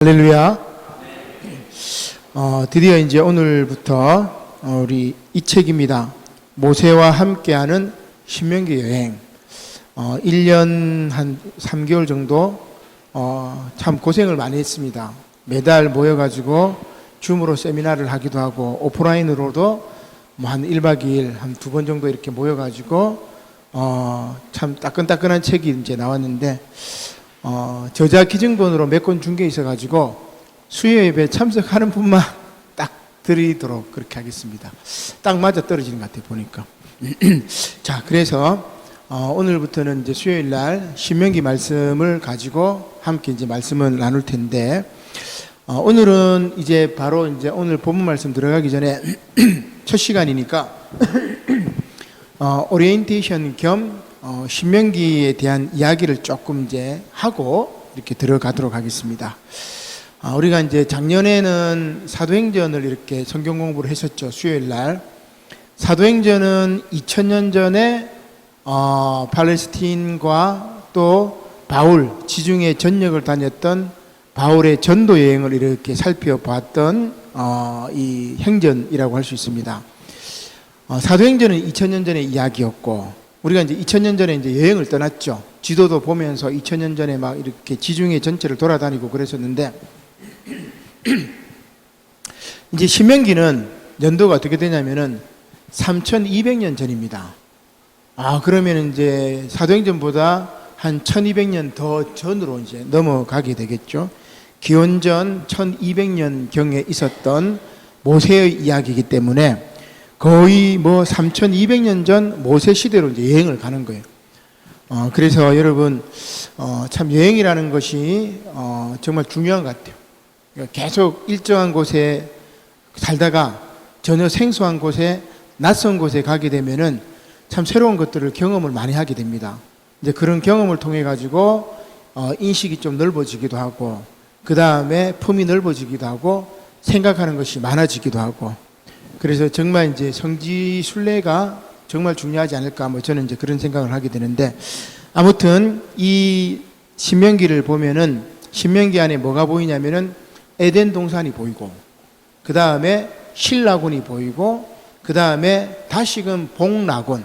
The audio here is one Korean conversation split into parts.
할렐루야. 드디어 이제 오늘부터 우리 이 책입니다. 모세와 함께하는 신명기 여행. 1년 한 3개월 정도 참 고생을 많이 했습니다. 매달 모여가지고 줌으로 세미나를 하기도 하고 오프라인으로도 뭐 한 1박 2일 한 2번 정도 이렇게 모여가지고 참 따끈따끈한 책이 이제 나왔는데 저자 기증본으로 몇 권 준 게 있어가지고 수요 예배 참석하는 분만 딱 드리도록 그렇게 하겠습니다. 딱 맞아 떨어지는 것 같아요, 보니까. 자, 그래서 오늘부터는 이제 수요일 날 신명기 말씀을 가지고 함께 이제 말씀을 나눌 텐데, 오늘은 이제 바로 이제 오늘 본문 말씀 들어가기 전에 첫 시간이니까 오리엔테이션 겸 신명기에 대한 이야기를 조금 이제 하고 이렇게 들어가도록 하겠습니다. 우리가 이제 작년에는 사도행전을 이렇게 성경 공부를 했었죠. 수요일 날. 사도행전은 2000년 전에 팔레스틴과 또 바울, 지중해 전역을 다녔던 바울의 전도 여행을 이렇게 살펴봤던 이 행전이라고 할 수 있습니다. 사도행전은 2000년 전의 이야기였고, 우리가 이제 2000년 전에 이제 여행을 떠났죠. 지도도 보면서 2000년 전에 막 이렇게 지중해 전체를 돌아다니고 그랬었는데, 이제 신명기는 연도가 어떻게 되냐면은 3200년 전입니다. 그러면 이제 사도행전보다 한 1200년 더 전으로 이제 넘어가게 되겠죠. 기원전 1200년 경에 있었던 모세의 이야기이기 때문에 거의 뭐 3200년 전 모세 시대로 이제 여행을 가는 거예요. 그래서 여러분, 참 여행이라는 것이 정말 중요한 것 같아요. 그러니까 계속 일정한 곳에 살다가 전혀 생소한 곳에, 낯선 곳에 가게 되면은 참 새로운 것들을 경험을 많이 하게 됩니다. 이제 그런 경험을 통해 가지고 인식이 좀 넓어지기도 하고, 그 다음에 품이 넓어지기도 하고, 생각하는 것이 많아지기도 하고, 그래서 정말 이제 성지 순례가 정말 중요하지 않을까, 뭐 저는 이제 그런 생각을 하게 되는데, 아무튼 이 신명기를 보면은 신명기 안에 뭐가 보이냐면은 에덴 동산이 보이고, 그 다음에 신라군이 보이고, 그 다음에 다시금 복라군,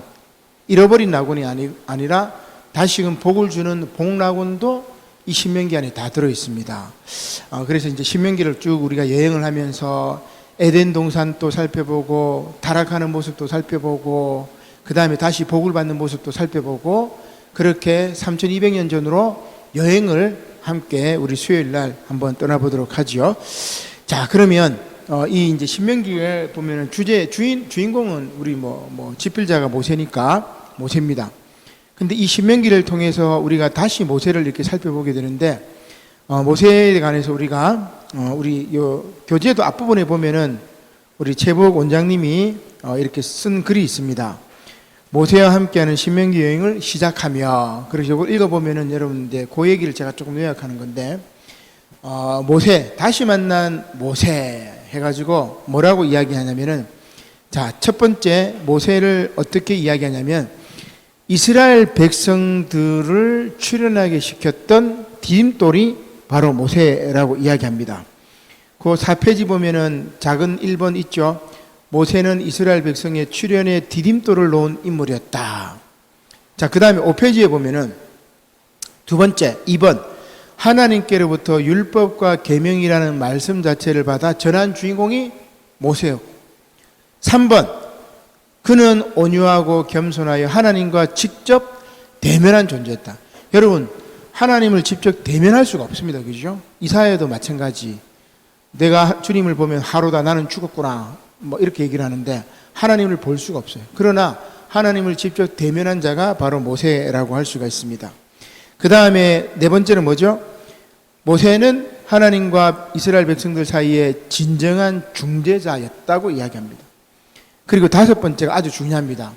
잃어버린 라군이 아니라 다시금 복을 주는 복라군도 이 신명기 안에 다 들어 있습니다. 그래서 이제 신명기를 쭉 우리가 여행을 하면서 에덴 동산도 살펴보고, 타락하는 모습도 살펴보고, 그 다음에 다시 복을 받는 모습도 살펴보고, 그렇게 3200년 전으로 여행을 함께 우리 수요일 날 한번 떠나보도록 하죠. 자, 그러면 이 이제 신명기에 보면은 주인공은 우리 집필자가 모세니까 모세입니다. 근데 이 신명기를 통해서 우리가 다시 모세를 이렇게 살펴보게 되는데, 모세에 관해서 우리가 우리 요 교재도 앞부분에 보면은 우리 최복 원장님이 이렇게 쓴 글이 있습니다. 모세와 함께하는 신명기 여행을 시작하며, 그래서 이걸 읽어보면은 여러분 이제 그 얘기를 제가 조금 요약하는 건데, 모세, 다시 만난 모세 해가지고 뭐라고 이야기하냐면은, 자, 첫 번째 모세를 어떻게 이야기하냐면, 이스라엘 백성들을 출현하게 시켰던 디딤돌이 바로 모세라고 이야기합니다. 그 4페이지 보면은 작은 1번 있죠. 모세는 이스라엘 백성의 출현에 디딤돌을 놓은 인물이었다. 자, 그 다음에 5페이지에 보면은 두 번째 2번, 하나님께로부터 율법과 계명이라는 말씀 자체를 받아 전한 주인공이 모세였고, 3번, 그는 온유하고 겸손하여 하나님과 직접 대면한 존재였다. 여러분, 하나님을 직접 대면할 수가 없습니다. 그죠? 이사야도 마찬가지. 내가 주님을 보면 하루다 나는 죽었구나, 뭐 이렇게 얘기를 하는데 하나님을 볼 수가 없어요. 그러나 하나님을 직접 대면한 자가 바로 모세라고 할 수가 있습니다. 그 다음에 네 번째는 뭐죠? 모세는 하나님과 이스라엘 백성들 사이에 진정한 중재자였다고 이야기합니다. 그리고 다섯 번째가 아주 중요합니다.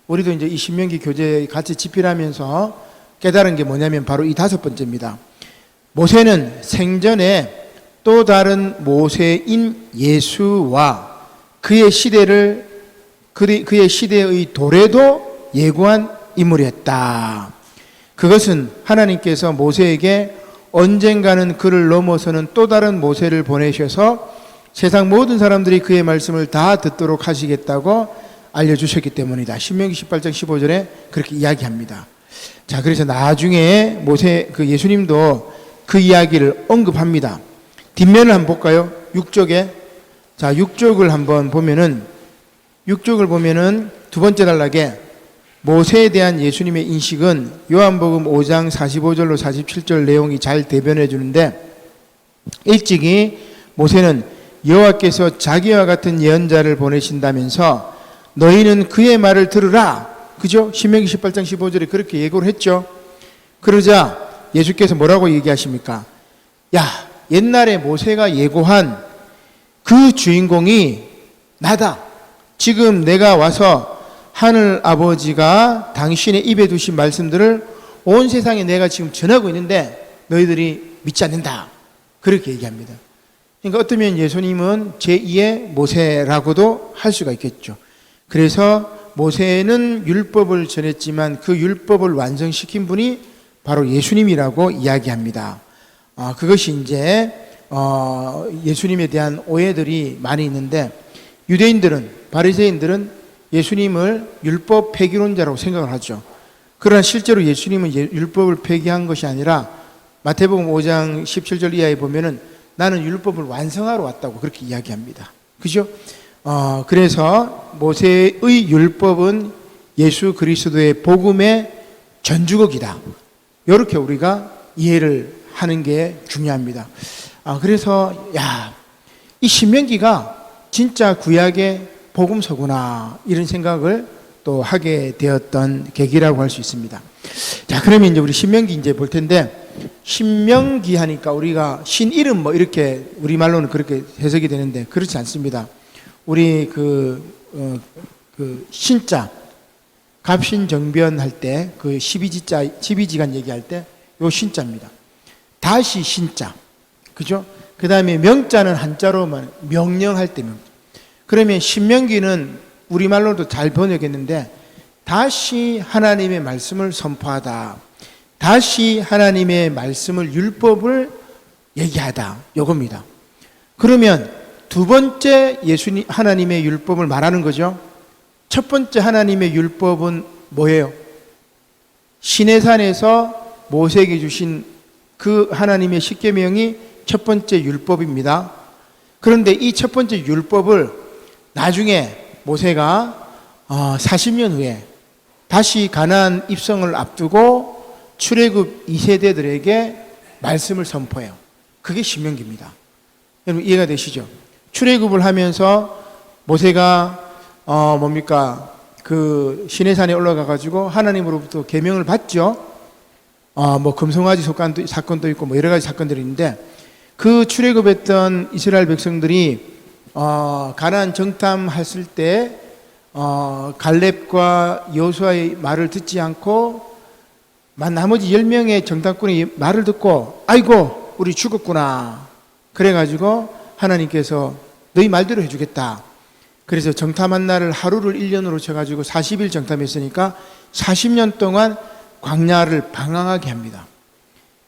우리도 이제 이 신명기 교재 같이 집필하면서 깨달은 게 뭐냐면 바로 이 다섯 번째입니다. 모세는 생전에 또 다른 모세인 예수와 그의 시대의 도래도 예고한 인물이었다. 그것은 하나님께서 모세에게 언젠가는 그를 넘어서는 또 다른 모세를 보내셔서 세상 모든 사람들이 그의 말씀을 다 듣도록 하시겠다고 알려주셨기 때문이다. 신명기 18장 15절에 그렇게 이야기합니다. 자, 그래서 나중에 예수님도 그 이야기를 언급합니다. 뒷면을 한번 볼까요? 6쪽에. 자, 6쪽을 한번 보면은, 6쪽을 보면은 두 번째 단락에 모세에 대한 예수님의 인식은 요한복음 5장 45절로 47절 내용이 잘 대변해 주는데, 일찍이 모세는 여호와께서 자기와 같은 예언자를 보내신다면서 너희는 그의 말을 들으라. 그죠? 신명기 18장 15절에 그렇게 예고를 했죠. 그러자 예수께서 뭐라고 얘기하십니까? 야, 옛날에 모세가 예고한 그 주인공이 나다. 지금 내가 와서 하늘 아버지가 당신의 입에 두신 말씀들을 온 세상에 내가 지금 전하고 있는데 너희들이 믿지 않는다. 그렇게 얘기합니다. 그러니까 어쩌면 예수님은 제2의 모세라고도 할 수가 있겠죠. 그래서 모세는 율법을 전했지만 그 율법을 완성시킨 분이 바로 예수님이라고 이야기합니다. 그것이 이제 예수님에 대한 오해들이 많이 있는데, 유대인들은, 바리새인들은 예수님을 율법 폐기론자라고 생각을 하죠. 그러나 실제로 예수님은 율법을 폐기한 것이 아니라 마태복음 5장 17절 이하에 보면은 나는 율법을 완성하러 왔다고 그렇게 이야기합니다. 그죠? 그래서 모세의 율법은 예수 그리스도의 복음의 전주곡이다. 이렇게 우리가 이해를 하는 게 중요합니다. 그래서 이 신명기가 진짜 구약의 복음서구나, 이런 생각을 또 하게 되었던 계기라고 할 수 있습니다. 자, 그러면 이제 우리 신명기 이제 볼 텐데, 신명기 하니까 우리가 신 이름 뭐 이렇게 우리말로는 그렇게 해석이 되는데 그렇지 않습니다. 우리 신자 갑신정변 할 때 그 12지간 얘기할 때 요 신자입니다. 다시 신자. 그죠? 그 다음에 명자는 한자로만 명령할 때 명. 그러면 신명기는 우리말로도 잘 번역했는데 다시 하나님의 말씀을 선포하다. 다시 하나님의 말씀을 율법을 얘기하다. 요겁니다. 그러면 두 번째 하나님의 율법을 말하는 거죠. 첫 번째 하나님의 율법은 뭐예요? 시내산에서 모세에게 주신 그 하나님의 십계명이 첫 번째 율법입니다. 그런데 이 첫 번째 율법을 나중에 모세가 40년 후에 다시 가나안 입성을 앞두고 출애굽 2세대들에게 말씀을 선포해요. 그게 신명기입니다. 여러분 이해가 되시죠? 출애굽을 하면서 모세가 그 시내산에 올라가 가지고 하나님으로부터 계명을 받죠. 뭐 금송아지 사건도 있고 뭐 여러 가지 사건들이 있는데, 그 출애굽했던 이스라엘 백성들이 가나안 정탐했을 때 갈렙과 여호수아의 말을 듣지 않고 나머지 10명의 정탐꾼이 말을 듣고 아이고 우리 죽었구나. 그래가지고 하나님께서 너희 말대로 해주겠다. 그래서 정탐한 날을 하루를 1년으로 쳐가지고 40일 정탐했으니까 40년 동안 광야를 방황하게 합니다.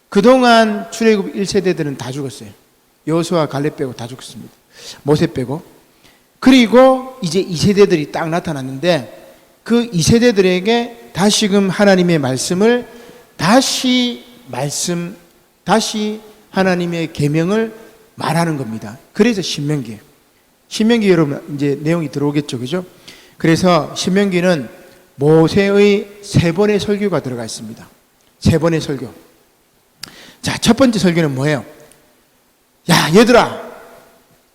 그동안 출애굽 1세대들은 다 죽었어요. 여호수아 갈렙 빼고 다 죽었습니다. 모세 빼고. 그리고 이제 2세대들이 딱 나타났는데 그 2세대들에게 다시금 하나님의 말씀을 다시 하나님의 계명을 말하는 겁니다. 그래서 신명기 여러분 이제 내용이 들어오겠죠. 그죠? 그래서 신명기는 모세의 3번의 설교가 들어가 있습니다. 3번의 설교. 자, 첫 번째 설교는 뭐예요? 야, 얘들아,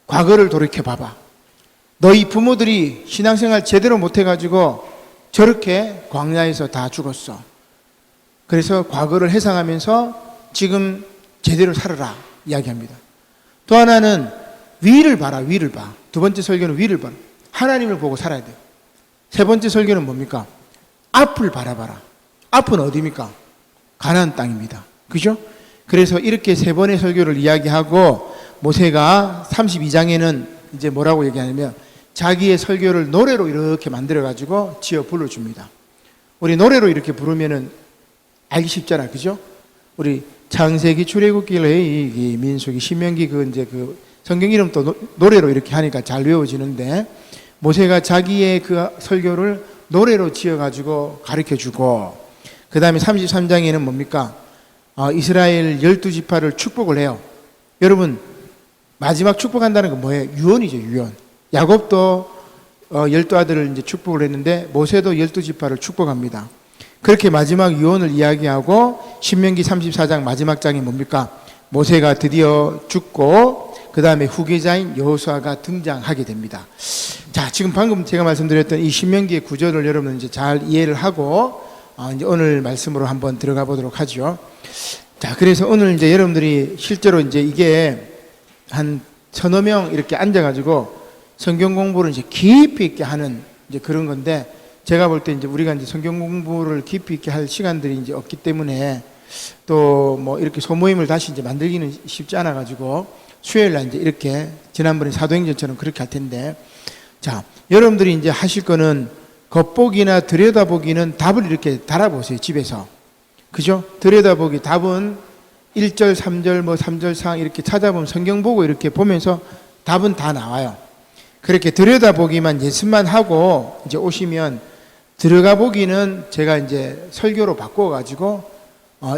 과거를 돌이켜 봐봐. 너희 부모들이 신앙생활 제대로 못해가지고 저렇게 광야에서 다 죽었어. 그래서 과거를 회상하면서 지금 제대로 살아라 이야기합니다. 또 하나는 위를 봐라. 위를 봐. 두 번째 설교는 위를 봐라. 하나님을 보고 살아야 돼요. 세 번째 설교는 뭡니까? 앞을 바라봐라. 앞은 어디입니까? 가나안 땅입니다. 그죠? 그래서 이렇게 3번의 설교를 이야기하고 모세가 32장에는 이제 뭐라고 얘기하냐면 자기의 설교를 노래로 이렇게 만들어가지고 지어 불러줍니다. 우리 노래로 이렇게 부르면은 알기 쉽잖아요. 그죠? 우리 창세기, 출애굽기, 레위기, 민수기, 신명기 그 성경 이름 또 노래로 이렇게 하니까 잘 외워지는데, 모세가 자기의 그 설교를 노래로 지어가지고 가르쳐주고, 그 다음에 33장에는 뭡니까? 이스라엘 12지파를 축복을 해요. 여러분, 마지막 축복한다는 건 뭐예요? 유언이죠, 유언. 야곱도 12아들을 이제 축복을 했는데, 모세도 12지파를 축복합니다. 그렇게 마지막 유언을 이야기하고, 신명기 34장 마지막 장이 뭡니까? 모세가 드디어 죽고, 그 다음에 후계자인 여호수아가 등장하게 됩니다. 자, 지금 방금 제가 말씀드렸던 이 신명기의 구절을 여러분 이제 잘 이해를 하고, 이제 오늘 말씀으로 한번 들어가 보도록 하죠. 자, 그래서 오늘 이제 여러분들이 실제로 이제 이게 한 1000여 명 이렇게 앉아가지고 성경 공부를 이제 깊이 있게 하는 이제 그런 건데, 제가 볼 때 이제 우리가 이제 성경 공부를 깊이 있게 할 시간들이 이제 없기 때문에, 또 뭐 이렇게 소모임을 다시 이제 만들기는 쉽지 않아가지고 수요일 날 이제 이렇게 지난번에 사도행전처럼 그렇게 할 텐데, 자, 여러분들이 이제 하실 거는 겉보기나 들여다보기는 답을 이렇게 달아보세요, 집에서. 그죠? 들여다보기 답은 1절, 3절, 뭐 3절 상 이렇게 찾아보면 성경 보고 이렇게 보면서 답은 다 나와요. 그렇게 들여다보기만 예습만 하고 이제 오시면, 들어가 보기는 제가 이제 설교로 바꿔가지고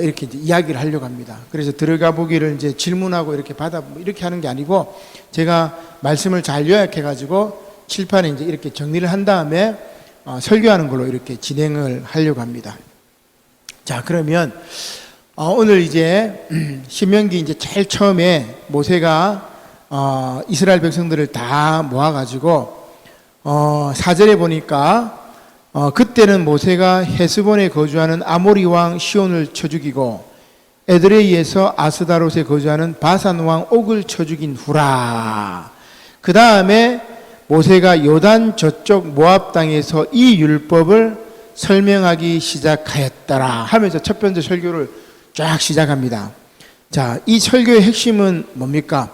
이렇게 이제 이야기를 하려고 합니다. 그래서 들어가 보기를 이제 질문하고 이렇게 이렇게 하는 게 아니고, 제가 말씀을 잘 요약해가지고 칠판에 이제 이렇게 정리를 한 다음에 설교하는 걸로 이렇게 진행을 하려고 합니다. 자, 그러면 오늘 이제 신명기 이제 제일 처음에 모세가 이스라엘 백성들을 다 모아가지고 4절에 보니까 그때는 모세가 헤스본에 거주하는 아모리 왕 시온을 쳐 죽이고 에드레이에서 아스다롯에 거주하는 바산 왕 옥을 쳐 죽인 후라. 그 다음에 모세가 요단 저쪽 모압 땅에서 이 율법을 설명하기 시작하였더라 하면서 첫 번째 설교를 쫙 시작합니다. 자, 이 설교의 핵심은 뭡니까?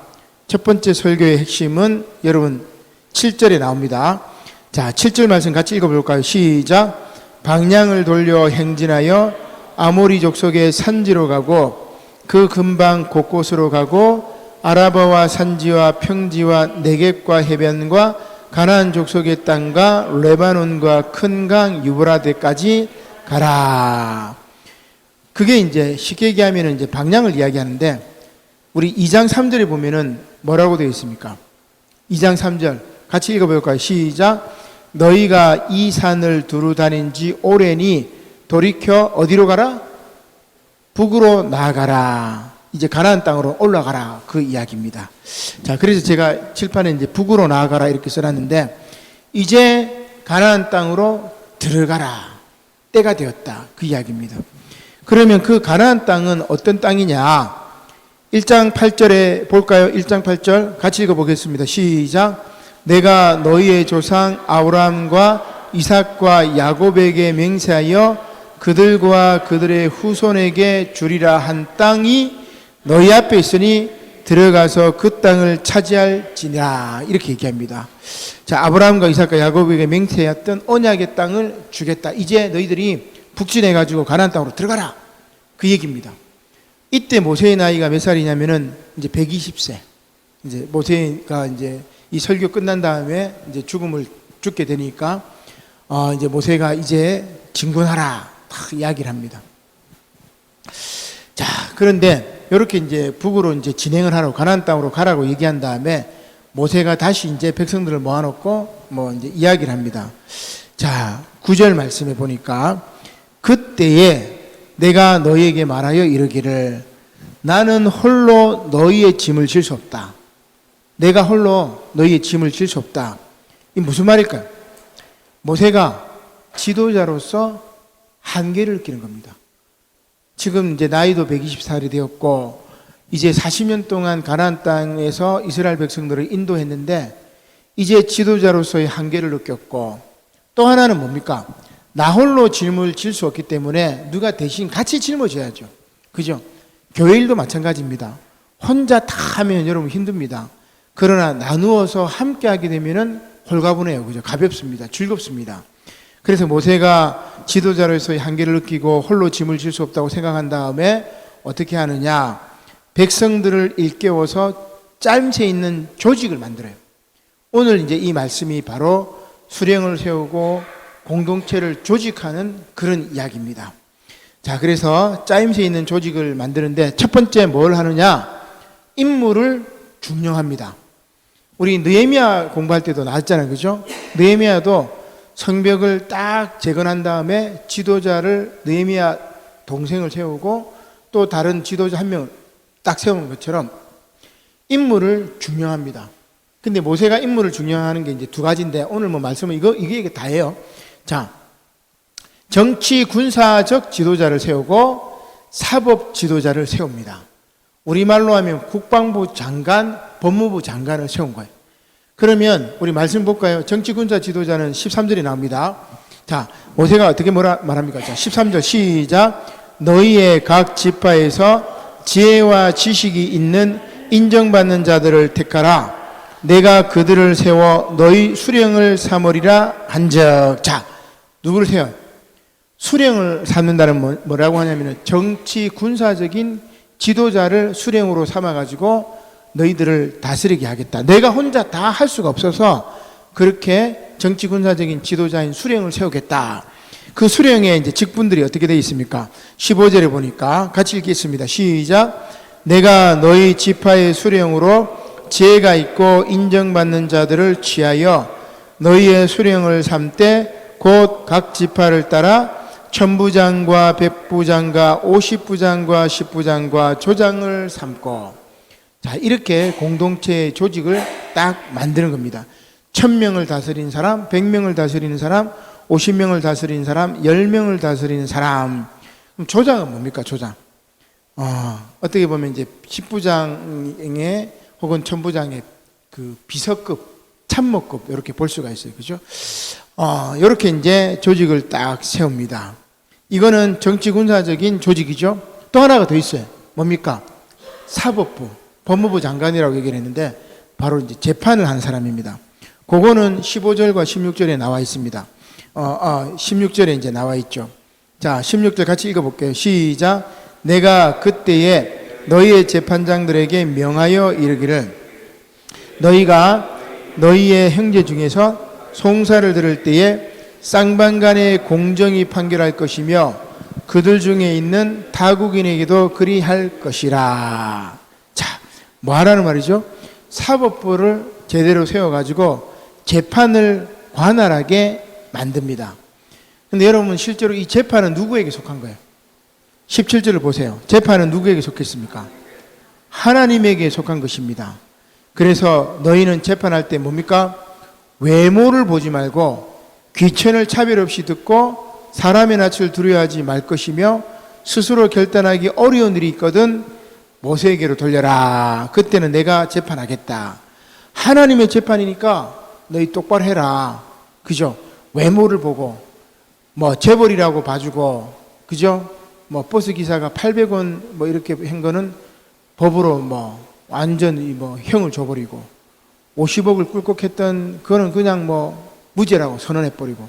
첫 번째 설교의 핵심은 여러분 7절에 나옵니다. 자, 7절 말씀 같이 읽어볼까요? 시작. 방향을 돌려 행진하여 아모리 족속의 산지로 가고 그 근방 곳곳으로 가고 아라바와 산지와 평지와 네겝과 해변과 가나안 족속의 땅과 레바논과 큰 강 유브라데까지 가라. 그게 이제 쉽게 얘기하면 이제 방향을 이야기하는데, 우리 2장 3절에 보면은 뭐라고 되어 있습니까? 2장 3절 같이 읽어볼까요? 시작. 너희가 이 산을 두루 다닌 지 오래니 돌이켜 어디로 가라? 북으로 나아가라. 이제 가나안 땅으로 올라가라, 그 이야기입니다. 자, 그래서 제가 칠판에 이제 북으로 나아가라 이렇게 써놨는데, 이제 가나안 땅으로 들어가라, 때가 되었다, 그 이야기입니다. 그러면 그 가나안 땅은 어떤 땅이냐? 1장 8절에 볼까요? 1장 8절 같이 읽어보겠습니다. 시작. 내가 너희의 조상 아브라함과 이삭과 야곱에게 맹세하여 그들과 그들의 후손에게 주리라 한 땅이 너희 앞에 있으니 들어가서 그 땅을 차지할지니라, 이렇게 얘기합니다. 자, 아브라함과 이삭과 야곱에게 맹세했던 언약의 땅을 주겠다. 이제 너희들이 북진해가지고 가나안 땅으로 들어가라, 그 얘기입니다. 이때 모세의 나이가 몇 살이냐면은 이제 120세. 이제 모세가 이제 이 설교 끝난 다음에 이제 죽게 되니까 이제 모세가 이제 진군하라, 딱 이야기를 합니다. 자, 그런데 이렇게 이제 북으로 이제 진행을 하라고, 가나안 땅으로 가라고 얘기한 다음에 모세가 다시 이제 백성들을 모아놓고 뭐 이제 이야기를 합니다. 자, 9절 말씀해 보니까 그때에 내가 너희에게 말하여 이르기를 나는 홀로 너희의 짐을 질 수 없다. 내가 홀로 너희의 짐을 질 수 없다. 이 무슨 말일까요? 모세가 지도자로서 한계를 느끼는 겁니다. 지금 이제 나이도 120살이 되었고 이제 40년 동안 가나안 땅에서 이스라엘 백성들을 인도했는데 이제 지도자로서의 한계를 느꼈고, 또 하나는 뭡니까? 나 홀로 짐을 질 수 없기 때문에 누가 대신 같이 짊어져야죠. 그죠? 교회 일도 마찬가지입니다. 혼자 다 하면 여러분 힘듭니다. 그러나 나누어서 함께 하게 되면은 홀가분해요. 그죠? 가볍습니다. 즐겁습니다. 그래서 모세가 지도자로서의 한계를 느끼고 홀로 짐을 질 수 없다고 생각한 다음에 어떻게 하느냐? 백성들을 일깨워서 짜임새 있는 조직을 만들어요. 오늘 이제 이 말씀이 바로 수령을 세우고 공동체를 조직하는 그런 이야기입니다. 자, 그래서 짜임새 있는 조직을 만드는데 첫 번째 뭘 하느냐? 임무를 중용합니다. 우리 느헤미야 공부할 때도 나왔잖아요. 그죠? 느헤미야도 성벽을 딱 재건한 다음에 지도자를 느헤미야 동생을 세우고 또 다른 지도자 한 명을 딱 세우는 것처럼 임무를 중용합니다. 근데 모세가 임무를 중용하는 게 이제 두 가지인데 오늘 뭐 말씀은 이게 다예요. 자, 정치 군사적 지도자를 세우고 사법 지도자를 세웁니다. 우리말로 하면 국방부 장관, 법무부 장관을 세운 거예요. 그러면 우리 말씀 볼까요? 정치 군사 지도자는 13절에 나옵니다. 자, 모세가 어떻게 말합니까? 자, 13절 시작. 너희의 각 지파에서 지혜와 지식이 있는 인정받는 자들을 택하라. 내가 그들을 세워 너희 수령을 삼으리라 한적. 자, 누구를 세워요? 수령을 삼는다는 뭐라고 하냐면 정치 군사적인 지도자를 수령으로 삼아가지고 너희들을 다스리게 하겠다. 내가 혼자 다 할 수가 없어서 그렇게 정치 군사적인 지도자인 수령을 세우겠다. 그 수령의 이제 직분들이 어떻게 되어 있습니까? 15절에 보니까 같이 읽겠습니다. 시작. 내가 너희 지파의 수령으로 지혜가 있고 인정받는 자들을 취하여 너희의 수령을 삼되 곧 각 지파를 따라 천부장과 백부장과 50부장과 10부장과 조장을 삼고. 자, 이렇게 공동체 조직을 딱 만드는 겁니다. 1000명을 다스리는 사람, 100명을 다스리는 사람, 50명을 다스리는 사람, 10명을 다스리는 사람. 그럼 조장은 뭡니까? 조장. 어떻게 보면 이제 10부장의 혹은 천부장의 그 비서급, 참모급 이렇게 볼 수가 있어요. 그죠? 이렇게 이제 조직을 딱 세웁니다. 이거는 정치 군사적인 조직이죠. 또 하나가 더 있어요. 뭡니까? 사법부, 법무부 장관이라고 얘기를 했는데 바로 이제 재판을 하는 사람입니다. 그거는 15절과 16절에 나와 있습니다. 16절에 이제 나와 있죠. 자, 16절 같이 읽어볼게요. 시작. 내가 그때에 너희의 재판장들에게 명하여 이르기를 너희가 너희의 형제 중에서 송사를 들을 때에 쌍방간에 공정히 판결할 것이며 그들 중에 있는 타국인에게도 그리할 것이라. 자, 뭐 하라는 말이죠? 사법부를 제대로 세워가지고 재판을 관할하게 만듭니다. 근데 여러분 실제로 이 재판은 누구에게 속한 거예요? 17절을 보세요. 재판은 누구에게 속했습니까? 하나님에게 속한 것입니다. 그래서 너희는 재판할 때 뭡니까? 외모를 보지 말고 귀천을 차별 없이 듣고 사람의 낯을 두려워하지 말 것이며 스스로 결단하기 어려운 일이 있거든 모세에게로 돌려라. 그때는 내가 재판하겠다. 하나님의 재판이니까 너희 똑바로 해라. 그죠? 외모를 보고 뭐 재벌이라고 봐주고 그죠? 뭐 버스 기사가 800원 뭐 이렇게 한 거는 법으로 뭐 완전히 뭐 형을 줘버리고 50억을 꿀꺽했던 그거는 그냥 뭐 무죄라고 선언해버리고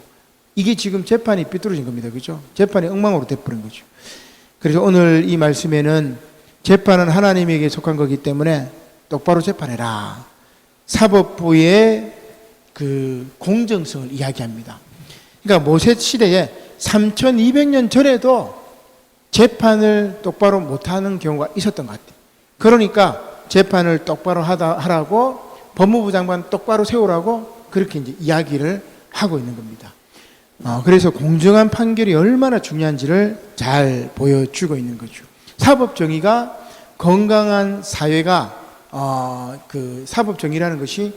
이게 지금 재판이 삐뚤어진 겁니다. 그죠? 재판이 엉망으로 돼버린 거죠. 그래서 오늘 이 말씀에는 재판은 하나님에게 속한 거기 때문에 똑바로 재판해라. 사법부의 그 공정성을 이야기합니다. 그러니까 모세 시대에 3200년 전에도 재판을 똑바로 못하는 경우가 있었던 것 같아요. 그러니까 재판을 똑바로 하라고 법무부 장관 똑바로 세우라고 그렇게 이제 이야기를 하고 있는 겁니다. 그래서 공정한 판결이 얼마나 중요한지를 잘 보여주고 있는 거죠. 사법 정의가 건강한 사회가 그 사법 정의라는 것이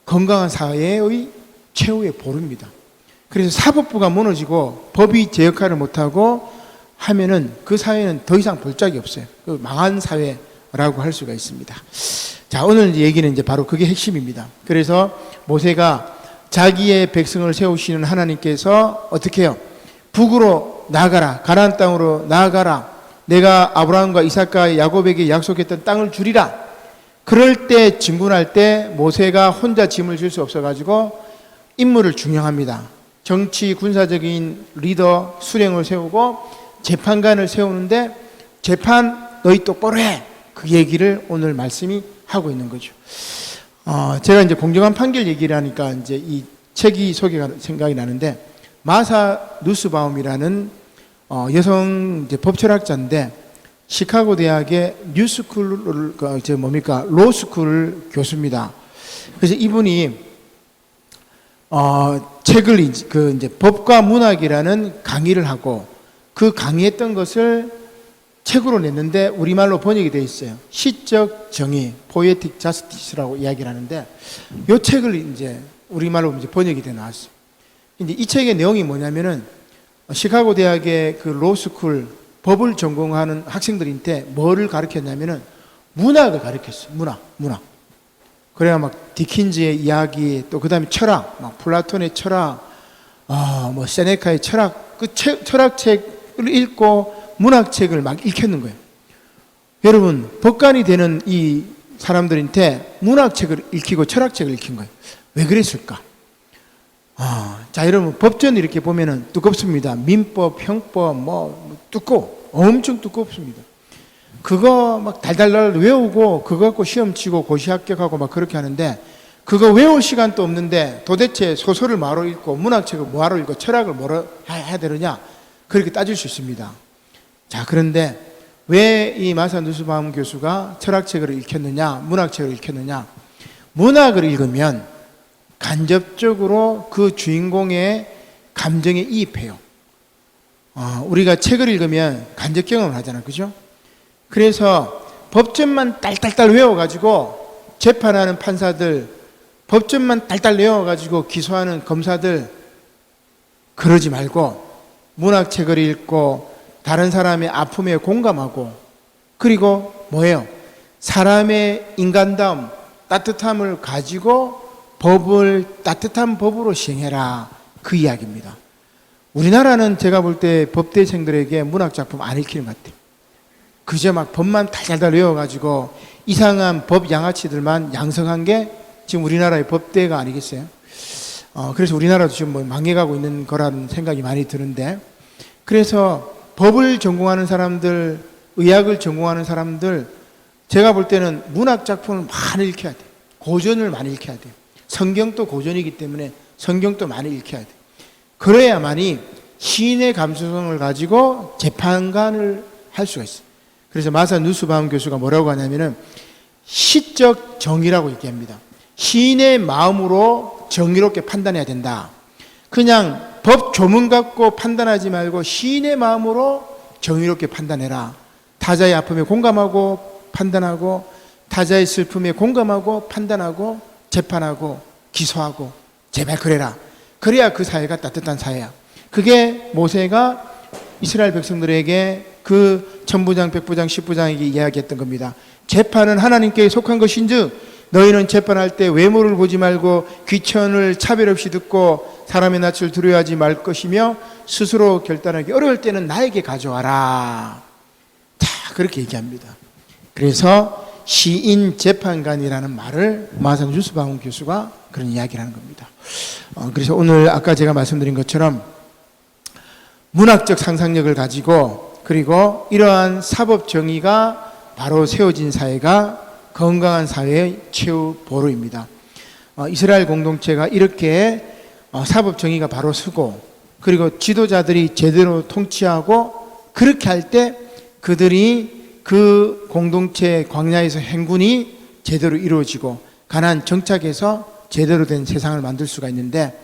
건강한 사회의 최후의 보루입니다. 그래서 사법부가 무너지고 법이 제 역할을 못하고 하면은 그 사회는 더 이상 볼 적이 없어요. 그 망한 사회라고 할 수가 있습니다. 자, 오늘 얘기는 이제 바로 그게 핵심입니다. 그래서 모세가 자기의 백성을 세우시는 하나님께서 어떻게 해요? 북으로 나아가라. 가나안 땅으로 나아가라. 내가 아브라함과 이삭과 야곱에게 약속했던 땅을 주리라. 그럴 때 진군할 때 모세가 혼자 짐을 질 수 없어가지고 임무를 중용합니다. 정치 군사적인 리더 수령을 세우고 재판관을 세우는데 재판 너희 똑바로 해. 그 얘기를 오늘 말씀이 하고 있는 거죠. 제가 이제 공정한 판결 얘기를 하니까 이제 이 책이 소개가 생각이 나는데, 마사 누스바움이라는 여성 이제 법철학자인데, 시카고 대학의 뉴스쿨을 로스쿨 교수입니다. 그래서 이분이 책을 이제 법과 문학이라는 강의를 하고, 그 강의했던 것을 책으로 냈는데 우리말로 번역이 되어 있어요. 시적 정의, poetic justice라고 이야기를 하는데, 이 책을 이제 우리말로 이제 번역이 돼 나왔어요. 이제 이 책의 내용이 뭐냐면은, 시카고 대학의 그 로스쿨 법을 전공하는 학생들한테 뭐를 가르쳤냐면은 문학을 가르쳤어요. 문학. 그래야 막 디킨즈의 이야기, 또 그 다음에 철학, 막 플라톤의 철학, 뭐 세네카의 철학, 그 철학책을 읽고 문학책을 막 읽혔는 거예요. 여러분, 법관이 되는 이 사람들한테 문학책을 읽히고 철학책을 읽힌 거예요. 왜 그랬을까? 자, 여러분, 법전 이렇게 보면은 두껍습니다. 민법, 형법, 엄청 두껍습니다. 그거 막 달달달 외우고, 그거 갖고 시험 치고 고시 합격하고 막 그렇게 하는데, 그거 외울 시간도 없는데 도대체 소설을 뭐하러 읽고, 문학책을 뭐하러 읽고, 철학을 뭐하러 해야 되느냐? 그렇게 따질 수 있습니다. 자, 그런데 왜 이 마사 누스바움 교수가 철학책을 읽혔느냐, 문학책을 읽혔느냐? 문학을 읽으면 간접적으로 그 주인공의 감정에 이입해요. 우리가 책을 읽으면 간접 경험을 하잖아요. 그죠? 그래서 법전만 딸딸딸 외워가지고 재판하는 판사들, 법전만 딸딸 외워가지고 기소하는 검사들, 그러지 말고 문학책을 읽고 다른 사람의 아픔에 공감하고, 그리고 뭐예요? 사람의 인간다움, 따뜻함을 가지고 법을 따뜻한 법으로 시행해라. 그 이야기입니다. 우리나라는 제가 볼 때 법대생들에게 문학작품 안 읽히는 것 같아요. 그저 막 법만 달달달 외워가지고 이상한 법 양아치들만 양성한 게 지금 우리나라의 법대가 아니겠어요? 그래서 우리나라도 지금 뭐 망해가고 있는 거라는 생각이 많이 드는데, 그래서 법을 전공하는 사람들, 의학을 전공하는 사람들, 제가 볼 때는 문학작품을 많이 읽혀야 돼요. 고전을 많이 읽혀야 돼요. 성경도 고전이기 때문에 성경도 많이 읽혀야 돼요. 그래야만이 시인의 감수성을 가지고 재판관을 할 수가 있어요. 그래서 마사 누스바움 교수가 뭐라고 하냐면은 시적 정의라고 얘기합니다. 시인의 마음으로 정의롭게 판단해야 된다. 그냥 법 조문 갖고 판단하지 말고 시인의 마음으로 정의롭게 판단해라. 타자의 아픔에 공감하고 판단하고, 타자의 슬픔에 공감하고 판단하고, 재판하고, 기소하고, 제발 그래라. 그래야 그 사회가 따뜻한 사회야. 그게 모세가 이스라엘 백성들에게 그 천부장, 백부장, 십부장에게 이야기했던 겁니다. 재판은 하나님께 속한 것인즉 너희는 재판할 때 외모를 보지 말고 귀천을 차별 없이 듣고 사람의 낯을 두려워하지 말 것이며 스스로 결단하기 어려울 때는 나에게 가져와라. 다 그렇게 얘기합니다. 그래서 시인 재판관이라는 말을 마사 누스바움 교수가 그런 이야기를 하는 겁니다. 그래서 오늘 아까 제가 말씀드린 것처럼 문학적 상상력을 가지고, 그리고 이러한 사법 정의가 바로 세워진 사회가 건강한 사회의 최후 보루입니다. 이스라엘 공동체가 이렇게 사법 정의가 바로 서고, 그리고 지도자들이 제대로 통치하고, 그렇게 할 때 그들이 그 공동체 광야에서 행군이 제대로 이루어지고 가나안 정착해서 제대로 된 세상을 만들 수가 있는데,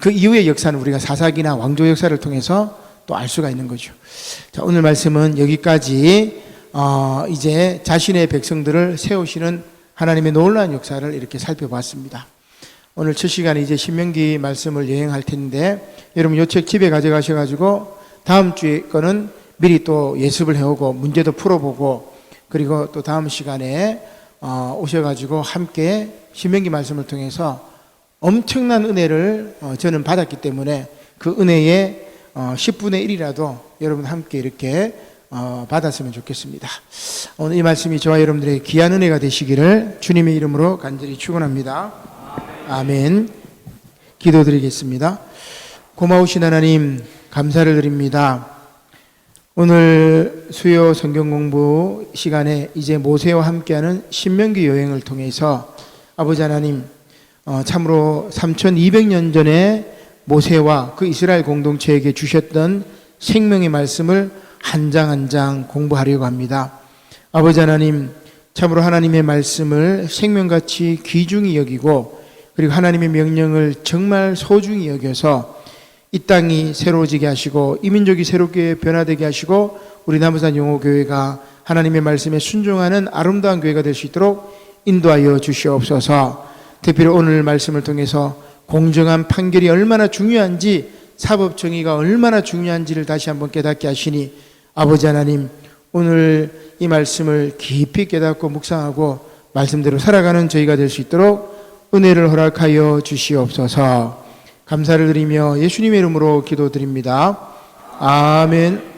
그 이후의 역사는 우리가 사사기나 왕조 역사를 통해서 또 알 수가 있는 거죠. 자, 오늘 말씀은 여기까지 이제 자신의 백성들을 세우시는 하나님의 놀라운 역사를 이렇게 살펴봤습니다. 오늘 첫 시간에 이제 신명기 말씀을 여행할 텐데, 여러분 이 책 집에 가져가셔가지고 다음 주에 거는 미리 또 예습을 해오고 문제도 풀어보고, 그리고 또 다음 시간에 오셔가지고 함께 신명기 말씀을 통해서 엄청난 은혜를 저는 받았기 때문에 그 은혜의 10분의 1이라도 여러분 함께 이렇게 받았으면 좋겠습니다. 오늘 이 말씀이 저와 여러분들의 귀한 은혜가 되시기를 주님의 이름으로 간절히 축원합니다. 아멘. 기도드리겠습니다. 고마우신 하나님 감사를 드립니다. 오늘 수요 성경 공부 시간에 이제 모세와 함께하는 신명기 여행을 통해서 아버지 하나님, 참으로 3200년 전에 모세와 그 이스라엘 공동체에게 주셨던 생명의 말씀을 한 장 한 장 공부하려고 합니다. 아버지 하나님, 참으로 하나님의 말씀을 생명같이 귀중히 여기고, 그리고 하나님의 명령을 정말 소중히 여겨서 이 땅이 새로워지게 하시고 이 민족이 새롭게 변화되게 하시고 우리 남부산 영호교회가 하나님의 말씀에 순종하는 아름다운 교회가 될 수 있도록 인도하여 주시옵소서. 특별히 오늘 말씀을 통해서 공정한 판결이 얼마나 중요한지, 사법 정의가 얼마나 중요한지를 다시 한번 깨닫게 하시니 아버지 하나님, 오늘 이 말씀을 깊이 깨닫고 묵상하고 말씀대로 살아가는 저희가 될 수 있도록 은혜를 허락하여 주시옵소서. 감사를 드리며 예수님의 이름으로 기도드립니다. 아멘.